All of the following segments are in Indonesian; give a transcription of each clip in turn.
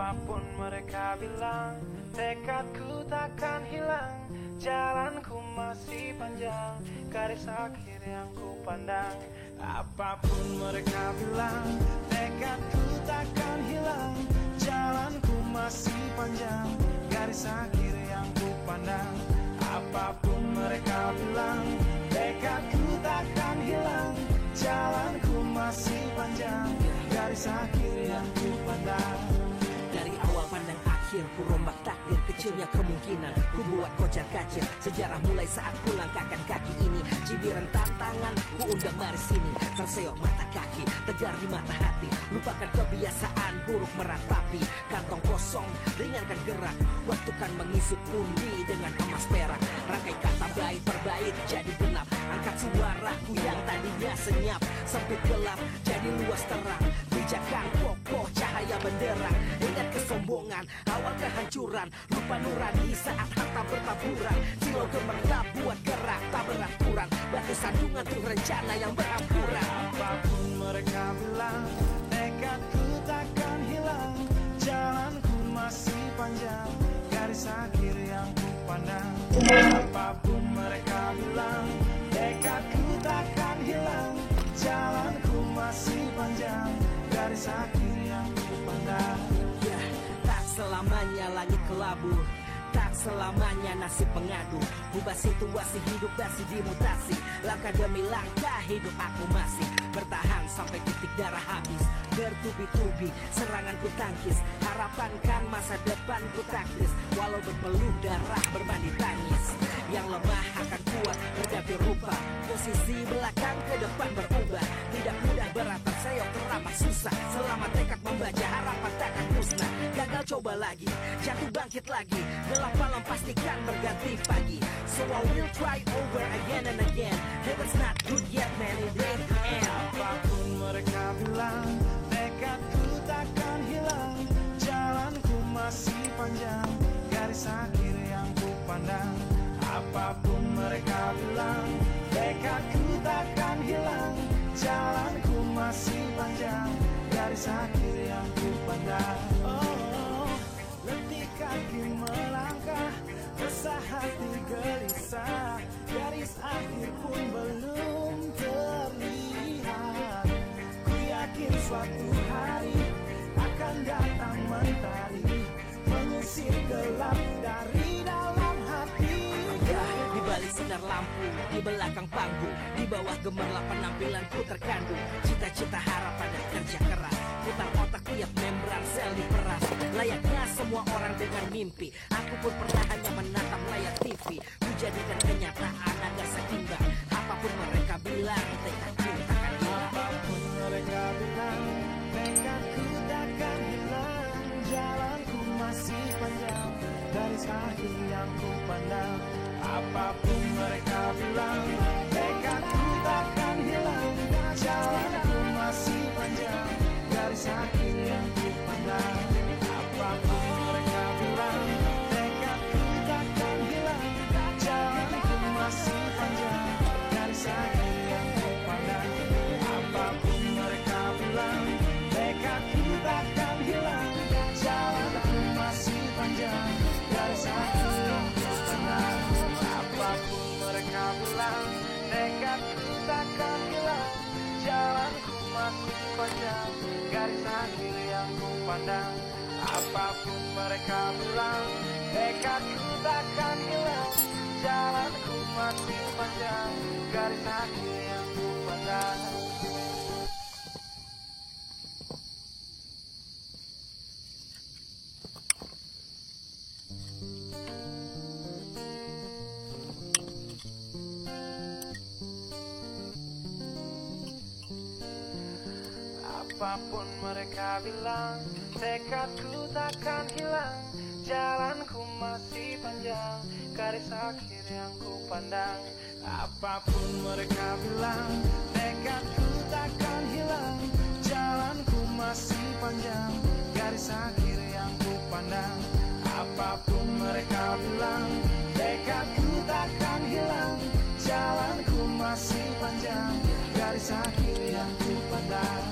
Apapun mereka bilang, tekadku takkan hilang. Jalanku masih panjang, garis akhir yang ku pandang. Apapun mereka bilang, tekadku takkan hilang. Jalanku masih panjang, garis akhir yang ku pandang. Apapun mereka bilang, tekadku takkan hilang. Jalanku masih panjang, garis akhir yang ku pandang. Dari awal pandang akhir, ku rombak takdir. Kecilnya kemungkinan ku buat kocar kacir. Sejarah mulai saat ku langkahkan kaki ini. Cibiran tantangan ku undang mari sini. Terseok mata kaki, tegar di mata hati. Lupakan kebiasaan buruk meratapi. Kantong kosong, ringankan gerak. Waktu kan mengisi pundi dengan emas perak. Rangkai kata bait per bait jadi genap. Angkat suaraku yang tadinya senyap. Sempit gelap jadi luas terang. Pijakan kokoh cahaya benderang. Ingat kesombongan, awal kehancuran. Lupa nurani saat harta bertaburan. Silau gemerlap buat gerak tak beraturan. Batu sandungan tuh rencana yang berampuran. Apapun mereka bilang, tekadku takkan hilang. Jalanku masih panjang, garis akhir yang ku pandang. Apapun mereka bilang, tekadku takkan hilang. Jalanku masih panjang, garis akhir yang ku pandang. Ya, tak selamanya langit kelabu, tak selamanya nasib pengadu. Ubah situasi hidup masih dimutasi. Langkah demi langkah hidup aku masih bertahan sampai titik darah habis. Bertubi-tubi serangan ku tangkis. Harapan kan masa depan ku taktis. Walau berpeluh darah berbanding tangis. Yang lemah akan kuat berganti rupa. Posisi belakang ke depan berubah. Tidak mudah berat terseok teramat susah. Selama tekad membaca harapan takkan musnah. Gagal coba lagi, jatuh bangkit lagi. Gelap malam pastikan berganti pagi. So I will try over again and again. Heaven's not good yet man, it ain't the end. Apapun mereka bilang, tekadku takkan hilang. Jalanku masih panjang, garis akhir yang ku pandang. Apapun mereka bilang, tekadku takkan hilang. Jalanku masih panjang, garis akhir yang ku pandang. Oh, letih kaki melangkah, resah hati gelisah. Garis akhir pun belum terlihat. Ku yakin suatu hari akan datang mentari, mengusir gelap dari dalam hati. Di balik sinar lampu, di belakang panggung, di bawah gemerlap penampilanku terkandung. Cita-cita harapan dan kerja keras. Putar otak tiap membran sel diperas. Layaknya semua orang dengan mimpi, aku pun pernah hanya menatap layar TV. Ku jadikan kenyataan agar seimbang. Apapun mereka bilang, tekadku takkan hilang. Apapun mereka bilang, tekadku takkan hilang. Jalanku masih panjang, garis akhir yang ku pandang. Apapun mereka bilang, tekadku takkan hilang. Jalanku masih panjang, garis akhir yang ku pandang. Apapun mereka bilang, tekadku takkan hilang. Jalanku masih panjang, garis akhir yang ku pandang. Apapun mereka bilang, tekadku takkan hilang. Jalanku masih panjang, garis akhir yang ku pandang. Apapun mereka bilang, tekadku takkan hilang. Jalanku masih panjang, garis akhir yang ku pandang. Apapun mereka bilang, tekadku takkan hilang. Jalanku masih panjang, garis akhir yang ku pandang. Apapun mereka bilang, tekadku takkan hilang. Jalanku masih panjang, garis akhir yang ku pandang. Apapun mereka bilang, tekadku takkan hilang. Jalanku masih panjang, garis akhir yang ku pandang. Apapun mereka bilang, tekadku takkan hilang. Jalanku masih panjang, garis akhir yang ku pandang.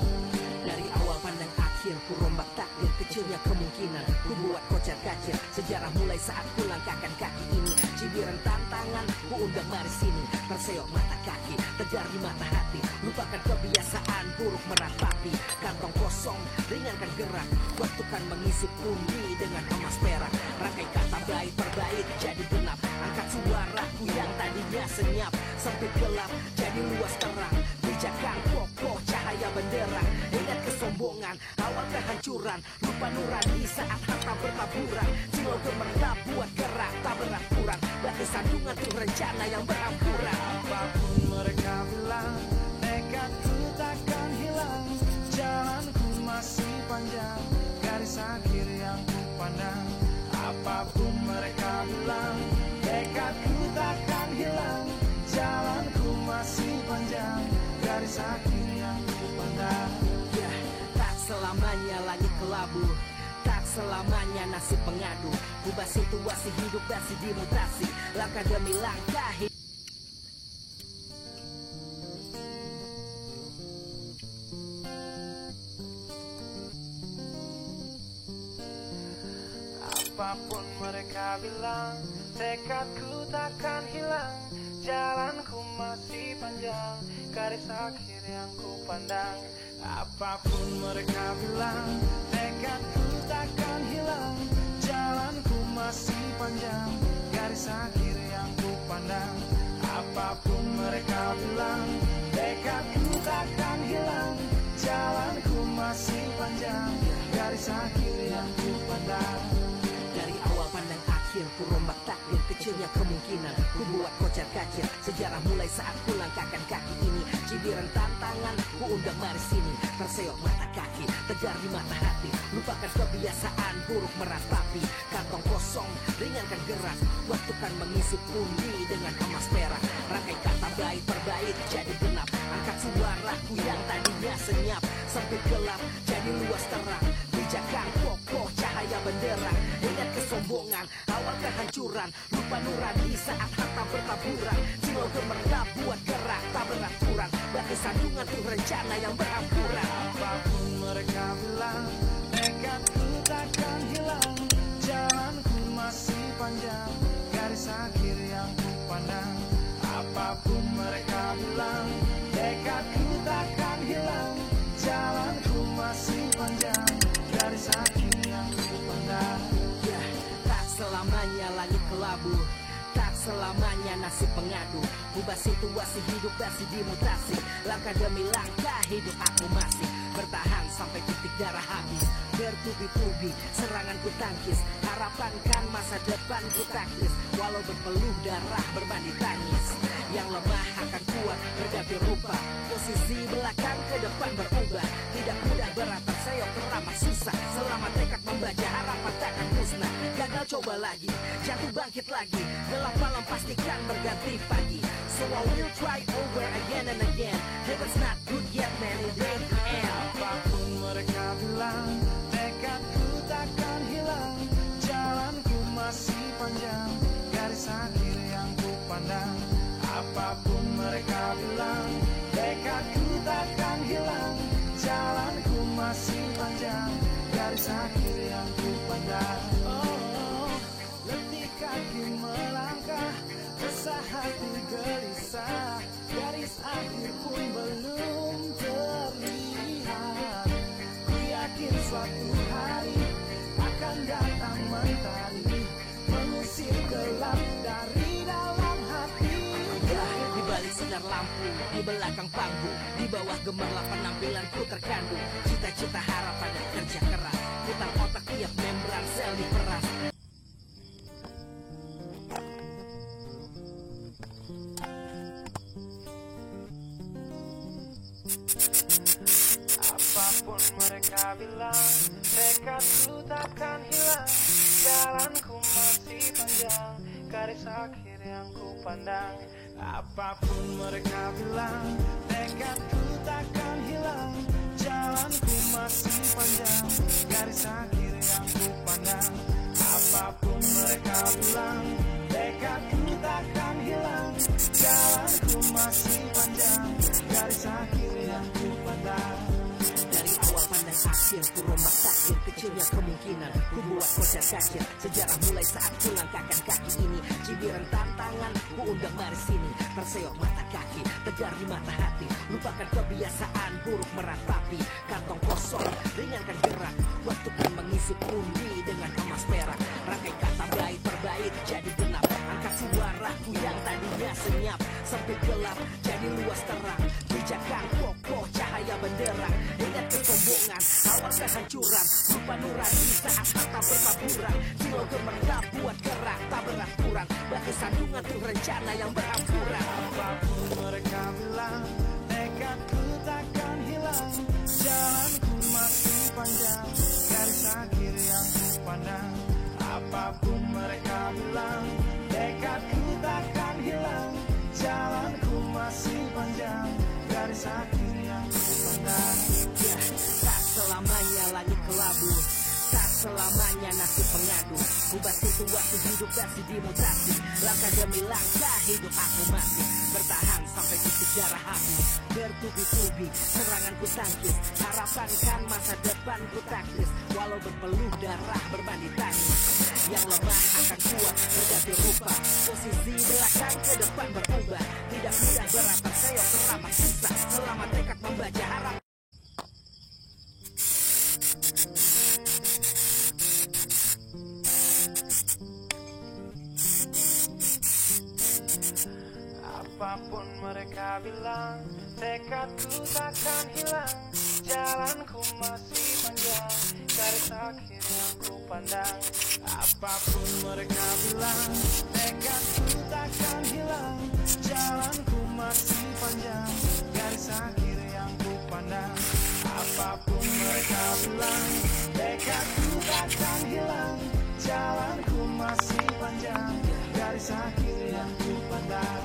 Dari awal pandang akhir, ku rombak takdir. Kecilnya kemungkinan buat kocar kacir. Sejarah mulai saat ku langkahkan kaki ini. Cibiran tantangan ku undang mari sini. Terseok mata kaki, tegar di mata hati. Lupakan kebiasaan buruk meratapi. Kantong kosong, ringankan gerak. Waktu kan mengisi pundi dengan emas perak. Rangkai kata bait per bait jadi genap. Angkat suaraku yang tadinya senyap. Sempit gelap jadi luas terang. Pijakan kokoh cahaya benderang. Ingat kesombongan, awal kehancuran. Lupa nurani saat harta bertaburan. Silau gemerlap buat gerak tak beraturan. Batu sandungan tuh rencana yang berampuran. Apapun mereka bilang, nekatku takkan hilang. Jalanku masih panjang, garis akhir yang ku pandang. Apapun mereka bilang, nekatku takkan hilang. Jalanku masih panjang, garis akhir yang ku pandang. Ya, tak selamanya langit kelabu, tak selamanya nasib pengadu. Ubah situasi hidup masih dimutasi. Langkah demi langkah hidup. Apapun mereka bilang, tekadku takkan hilang. Jalanku masih panjang, garis akhir yang ku pandang. Apapun mereka bilang, tekadku takkan hilang. Jalanku masih panjang, garis akhir yang ku pandang. Apapun mereka bilang, tekadku takkan hilang. Jalanku masih panjang, garis akhir yang ku pandang. Dari awal pandang akhir ku rombak takdir. Kecilnya kemungkinan ku buat kocar kacir. Sejarah mulai saat ku langkahkan kaki ini. Cibiran tantangan ku undang mari sini. Terseok mata kaki, tegar di mata hati. Lupakan kebiasaan buruk meratapi. Kantong kosong, ringankan gerak. Waktu kan mengisi pundi dengan emas perak. Rangkai kata bait per bait jadi genap. Angkat suaraku yang tadinya senyap. Sempit gelap jadi luas terang. Pijakan kokoh cahaya benderang. Ingat kesombongan, awal kehancuran. Lupa nurani saat harta bertaburan. Silau gemerlap buat gerak tak beraturan. Batu sandungan tuh rencana yang berampuran. Apapun mereka bilang, nekatku takkan hilang. Jalanku masih panjang, garis akhir yang ku pandang. Apapun mereka bilang, nekatku takkan hilang. Jalanku masih panjang, garis akhir yang ku pandang. Ya, tak selamanya langit kelabu, tak selamanya nasib pengadu. Ubah situasi hidup masih dimutasi. Langkah demi langkah hidup aku masih bertahan sampai titik darah habis. Bertubi-tubi serangan ku tangkis. Harapan kan masa depan ku taktis. Walau berpeluh darah berbanding tangis. Yang lemah akan kuat berganti rupa. Posisi belakang ke depan berubah. Tidak mudah berat terseok teramat susah. Selama tekad membaca harapan takkan musnah. Gagal coba lagi, jatuh bangkit lagi. Gelap malam pastikan berganti pagi. So I will try over again and again. Heaven's not good yet man, it ain't the end. Apapun mereka bilang, tekadku takkan hilang. Jalanku masih panjang, garis akhir yang ku pandang. Apapun mereka bilang, tekadku takkan hilang. Jalanku masih panjang, garis akhir yang ku pandang. Oh, letih kaki melangkah, resah hati gelisah. Garis akhir pun belum terlihat. Ku yakin suatu hari akan datang mentari, mengusir gelap dari dalam hati. Di balik sinar lampu, di belakang panggung, di bawah gemerlap penampilanku terkandung. Cita-cita harapan dan kerja keras. Putar otak tiap membran sel diperas. Apapun mereka bilang, tekadku takkan hilang. Jalanku masih panjang, garis akhir yang ku pandang. Apapun mereka bilang, tekadku takkan hilang. Jalanku masih panjang, garis akhir yang ku pandang. Apapun mereka bilang, tekadku takkan hilang. Jalanku masih panjang, garis akhir yang ku pandang. Dari awal pandang akhir ku rombak takdir. kecilnya kemungkinan ku buat kocar kacir. Sejarah mulai saat ku langkahkan kaki ini. Cibiran tantangan ku undang mari sini. Terseok mata kaki, tegar di mata hati. Lupakan kebiasaan buruk meratapi. Kantong kosong, ringankan gerak. Waktu kan mengisi pundi dengan emas perak. Rangkai kata bait per bait jadi genap. Angkat suaraku yang tadinya senyap. Sempit gelap jadi luas terang. Pijakan kokoh cahaya benderang. Ingat kesombongan, awal kehancuran. Lupa nurani saat harta bertaburan. Silau gemerlap buat gerak tak beraturan. Batu sandungan tuh rencana yang berampuran. Apapun mereka bilang, tekadku takkan hilang. Jalanku masih panjang, garis akhir yang ku pandang. Apapun mereka bilang, tekadku takkan hilang. Jalanku masih panjang, garis akhir yang ku pandang. Ya, tak selamanya langit kelabu, tak selamanya nasib pengadu. Ubah situasi hidup masih dimutasi. Langkah demi langkah hidup aku masih bertahan sampai titik darah habis. Bertubi-tubi serangan ku tangkis. Harapan kan masa depan ku taktis. Walau berpeluh darah berbanding tangis. Yang lemah akan kuat berganti rupa. Posisi belakang ke depan berubah. Tidak mudah berat terseok selama susah. Selama tekad membaca harapan. Apapun mereka bilang, tekadku takkan hilang. Jalanku masih panjang, garis akhir yang ku pandang. Apapun mereka bilang, tekadku takkan hilang. Jalanku masih panjang, garis akhir yang ku pandang. Apapun mereka bilang, tekadku takkan hilang. Jalanku masih panjang, garis akhir yang ku pandang.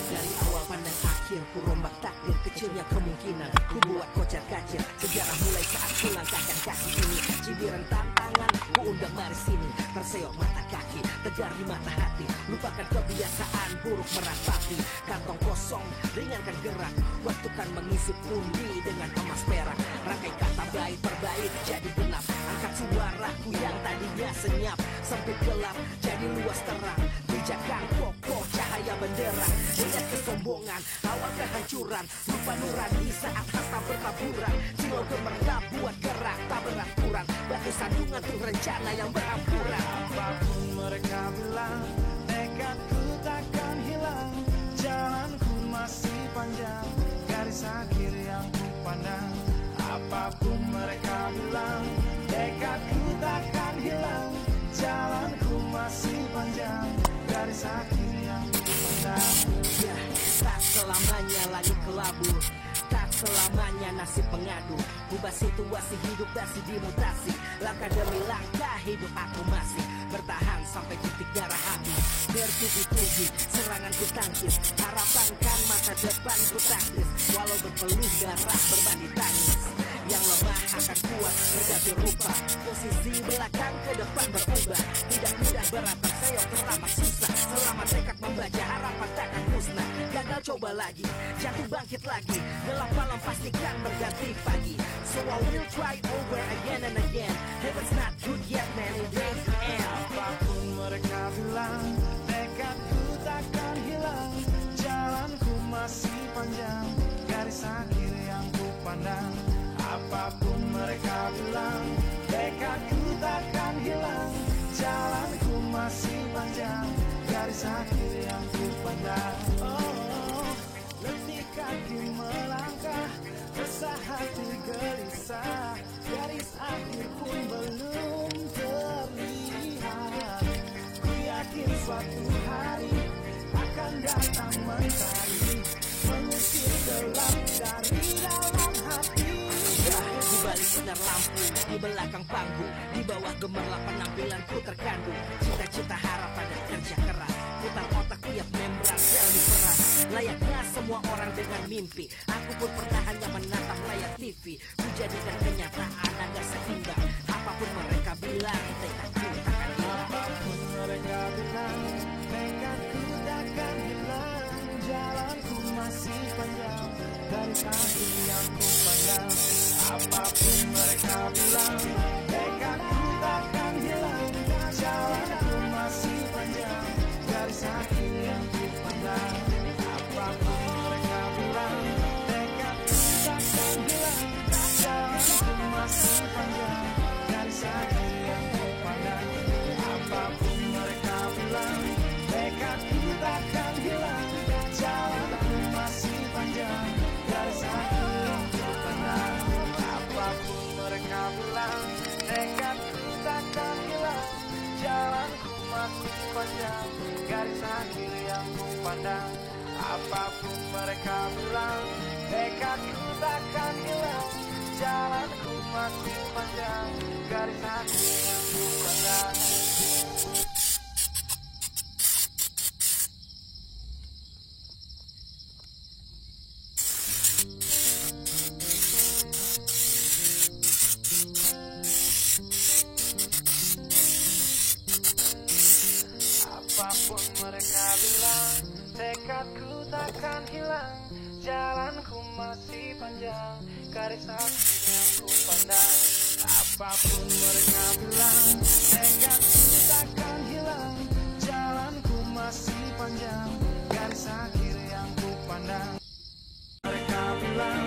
Dari awal pandang akhir ku rombak takdir. Kecilnya kemungkinan ku buat kocar kacir. Sejarah mulai saat ku langkahkan kaki ini. Cibiran tantangan ku undang mari sini. Terseok mata kaki, tegar di mata hati. Lupakan kebiasaan buruk meratapi. Kantong kosong, ringankan gerak. Waktu kan mengisi pundi dengan emas perak. Rangkai kata bait per bait jadi genap. Angkat suaraku yang tadinya senyap. Sempit gelap jadi luas terang. Pijakan kokoh cahaya benderang. Ingat kesombongan, awal kehancuran. Lupa nurani saat harta bertaburan. Silau gemerlap buat gerak tak beraturan. Batu sandungan tuh rencana yang berampuran. Apapun mereka bilang, tekadku takkan hilang. Jalanku masih panjang, garis akhir yang ku pandang. Apapun mereka bilang, tekadku takkan hilang. Jalanku masih panjang, garis akhir yang ku pandang. Ya, tak selamanya lagi kelabu, tak selamanya nasib pengadu. Ubah situasi hidup masih dimutasi. Langkah demi langkah hidup aku masih bertahan sampai titik darah habis. Bertubi-tubi serangan ku tangkis. Harapan kan masa depan ku taktis. Walau berpeluh darah berbanding tangis. Yang lemah akan kuat berganti rupa. Posisi belakang ke depan berubah. Tidak mudah berat terseok terlambat susah. Selama tekad membaca harapan takkan musnah. Gagal coba lagi, jatuh bangkit lagi. Gelap malam pastikan berganti pagi. So I will try over again and again. Heaven's not good yet man, it ain't the end. Apapun mereka bilang, tekadku takkan hilang. Jalanku masih panjang, garis akhir yang ku pandang. Apapun mereka bilang, tekadku takkan hilang. Jalanku masih panjang, garis akhir yang ku pandang. Oh, letih kaki melangkah, resah hati gelisah. Garis akhir pun belum terlihat. Ku yakin suatu hari akan datang mentari, mengusir gelap dari dalam hati. Di balik sinar lampu, di belakang panggung, di bawah gemerlap penampilanku terkandung. Cita-cita harapan dan kerja keras, putar otak tiap membran sel diperas. Layaknya semua orang dengan mimpi, aku pun pernah hanya menatap layar TV. Ku jadikan kenyataan agar seimbang. Apapun mereka bilang, tekadku takkan hilang. Apapun mereka bilang, tekadku takkan hilang. Jalanku masih panjang, garis akhir yang ku pandang. Apapun mereka bilang, tekadku pandang. Apapun mereka bilang, tekadku takkan hilang. Jalanku masih panjang, garis hati yang ku pandang. Apapun mereka bilang, tekadku takkan hilang. Jalanku masih panjang, garis hati yang ku pandang. Apapun mereka bilang, tekadku takkan hilang. Jalanku masih panjang, garis akhir yang ku pandang. Mereka bilang,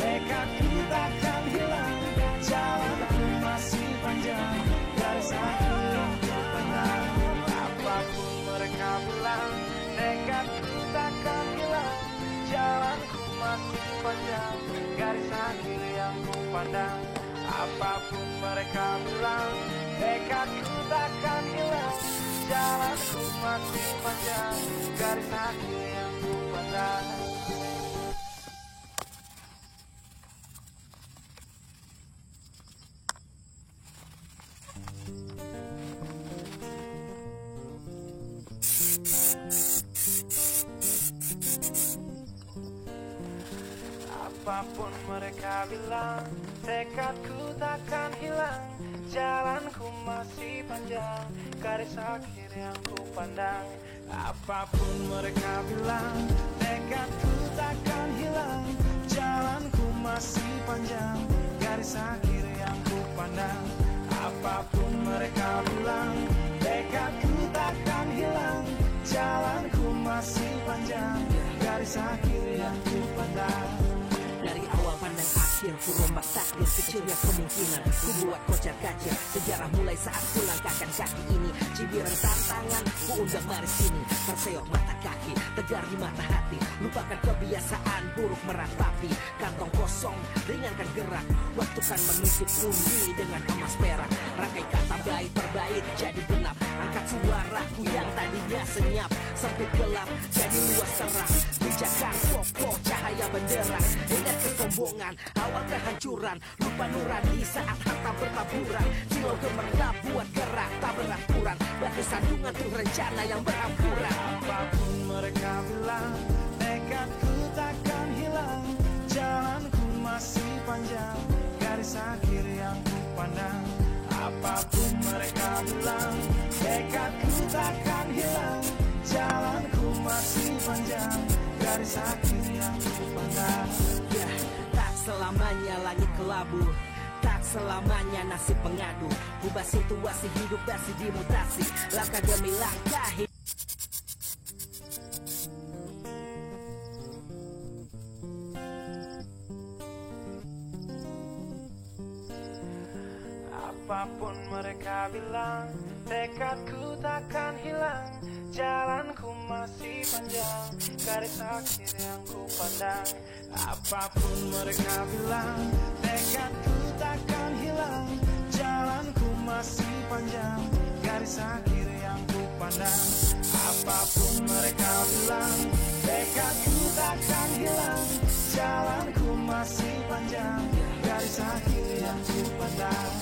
tekadku takkan hilang. Jalanku masih panjang, garis akhir yang ku pandang. Apapun mereka bilang, tekadku takkan hilang. Jalanku masih panjang, garis akhir yang ku pandang. Apapun mereka bilang, tekadku takkan hilang. Jalanku masih panjang, garis akhir yang ku pandang. Apapun mereka bilang, tekadku takkan hilang. Jalanku masih panjang, garis akhir yang ku pandang. Apapun mereka bilang, tekadku takkan hilang. Jalanku masih panjang, garis akhir yang ku pandang. Apapun mereka bilang, tekadku takkan hilang. Jalanku masih panjang, garis akhir yang ku pandang. Dari awal pandang akhir, ku rombak takdir kecilnya kemungkinan. Ku buat kocar kacir sejarah mulai saat ku langkahkan kaki ini. Cibiran tantangan, ku undang mari sini. Terseok mata kaki, tegar di mata hati. Lupakan kebiasaan buruk meratapi. Kantong kosong, ringankan gerak. Waktu kan mengisi pundi dengan emas perak. Rangkai kata bait per bait jadi genap. Angkat suaraku yang tadinya senyap. Sempit gelap, jadi luas terang. Pijakan kokoh, cahaya benderang. Ingat kesombongan, awal kehancuran. Lupa nurani saat harta bertaburan. Silau gemerlap buat gerak tak beraturan. Batu sandungan tuh rencana yang berampuran. Apapun mereka bilang, tekadku takkan hilang. Jalanku masih panjang, garis akhir yang ku pandang. Apapun mereka bilang, tekadku takkan hilang. Jalanku masih panjang, garis akhir yang ku pandang. Ya, tak selamanya langit kelabu, tak selamanya nasib pengadu. Ubah situasi hidup masih dimutasi. Langkah demi langkah hidup. Apapun mereka bilang, tekadku takkan hilang. Jalanku masih panjang, garis akhir yang ku pandang. Apapun mereka bilang, tekadku takkan hilang. Jalanku masih panjang, garis akhir yang ku pandang. Apapun mereka bilang, tekadku takkan hilang. Jalanku masih panjang, garis akhir yang ku pandang.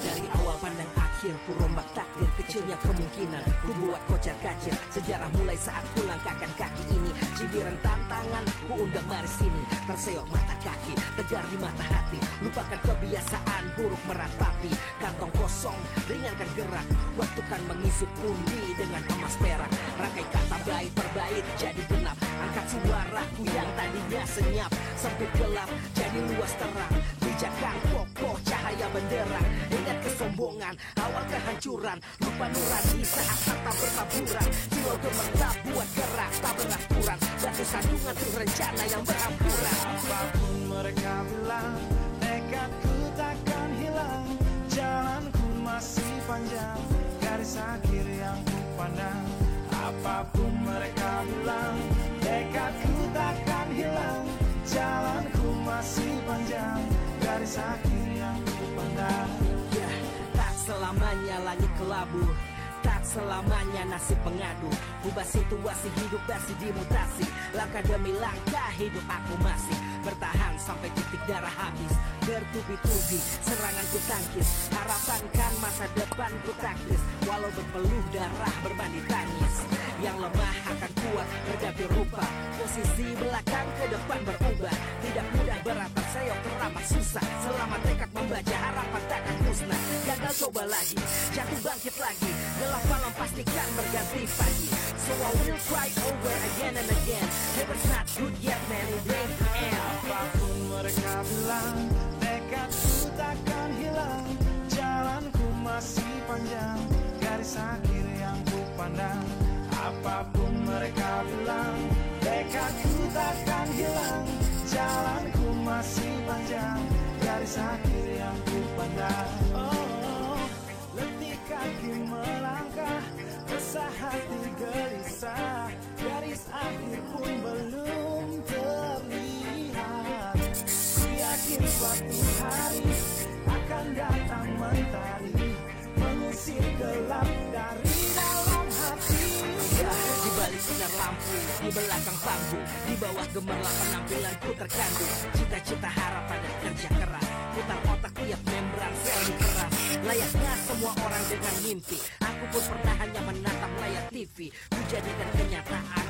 Dari awal pandang akhir, ku rombak takdir kecilnya kemungkinan. Ku buat kocar kacir sejarah mulai saat ku langkahkan kaki ini. Cibiran tantangan, ku undang mari sini. Terseok mata kaki, tegar di mata hati. Lupakan kebiasaan buruk meratapi. Kantong kosong, ringankan gerak. Waktu kan mengisi pundi dengan emas perak. Rangkai kata bait per bait jadi genap. Angkat suaraku yang tadinya senyap. Sempit gelap jadi luas terang. Pijakan kokoh, cahaya benderang. Ingat kesombongan, awal kehancuran. Lupa nurani saat harta bertaburan. Silau gemerlap buat gerak tak beraturan. Batu sandungan tuh rencana yang berampuran. Apapun mereka bilang, tekadku takkan hilang. Jalanku masih panjang, garis akhir yang ku pandang. Apapun mereka bilang, tekadku takkan hilang. Jalanku masih panjang, garis akhir yang ku pandang. Ya, tak selamanya langit kelabu, tak selamanya nasib pengadu. Ubah situasi hidup masih dimutasi. Langkah demi langkah hidup aku masih bertahan sampai titik darah habis. Bertubi-tubi serangan ku tangkis, harapan kan masa depan ku taktis. Walau berpeluh darah berbanding tangis, yang lemah akan kuat berganti rupa. Posisi belakang ke depan berubah. Tidak mudah beratap seyok teramat susah. Selama tekad membaca harapan takkan musnah. Gagal coba lagi, jatuh bangkit lagi. Gelap malam pastikan berganti pagi. So I will try over again and again. Never's not good yet man, it ain't the end. Apapun mereka bilang, tekadku takkan hilang. Jalanku masih panjang, garis akhir yang ku pandang. Apapun mereka bilang, tekadku takkan hilang. Jalanku masih panjang, garis akhir yang ku pandang. Oh, letih kaki melangkah, resah hati gelisah. Garis akhir pun belum terlihat. Ku yakin suatu hari akan datang mentari, mengusir gelap dari dalam hati. Di balik sinar lampu, di belakang panggung, di bawah gemerlap penampilanku terkandung. Cita-cita harapan dan kerja keras, putar otak tiap membran sel dikeras. Layaknya semua orang dengan mimpi, aku pun pernah hanya menatap layar TV. Ku jadikan kenyataan